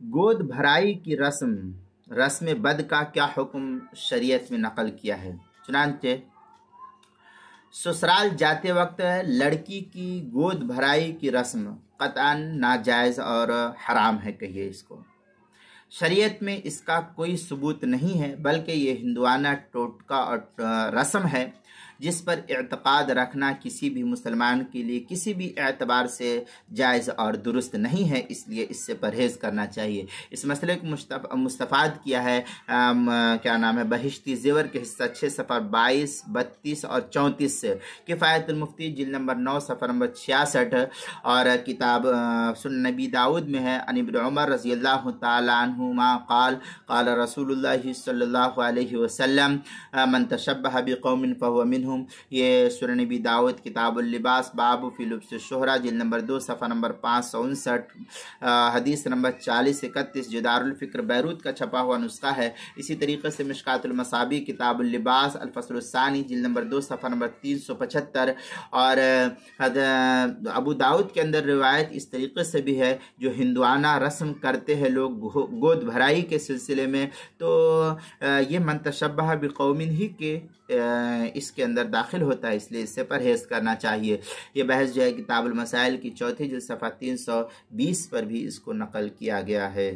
گود بھرائی کی رسم بد کا کیا حکم شریعت میں نقل کیا ہے؟ چنانچہ سسرال جاتے وقت لڑکی کی گود بھرائی کی رسم قطعاً ناجائز اور حرام ہے، کہیے اس کو۔ شریعت میں اس کا کوئی ثبوت نہیں ہے، بلکہ یہ ہندوانہ ٹوٹکا اور رسم ہے جس پر اعتقاد رکھنا کسی بھی مسلمان کے لیے کسی بھی اعتبار سے جائز اور درست نہیں ہے، اس لیے اس سے پرہیز کرنا چاہیے۔ اس مسئلے کو مستفاد کیا ہے بہشتی زیور کے حصہ 6 صفحہ 22، 32 اور 34 سے، کفایت المفتی جلد نمبر 9 صفحہ نمبر 66، اور کتاب سنن نبی داؤد میں ہے عن ابن عمر رضی اللہ تعالی عنہما قال قال رسول اللہ صلی اللہ علیہ وسلم من تشبہ بقوم فهو منهم۔ یہ سنن نبی داؤد کتاب اللباس باب فی لبس الشہرہ جلد نمبر 2 صفحہ نمبر 559، حدیث نمبر 4031، جو دار الفکر بیروت کا چھپا ہوا نسخہ ہے۔ اسی طریقے سے مشکات المصابیح کتاب اللباس الفصل الثانی جلد نمبر 2 صفحہ نمبر 375، اور ابو داؤد کے اندر روایت اس طریقے سے بھی ہے، جو ہندوانہ رسم کرتے ہیں لوگ گود بھرائی کے سلسلے میں، تو یہ من تشبہ بقوم ہی کے اس کے اندر داخل ہوتا ہے، اس لیے اس سے پرہیز کرنا چاہیے۔ یہ بحث جو ہے کتاب المسائل کی 4 جلد صفحہ 320 پر بھی اس کو نقل کیا گیا ہے۔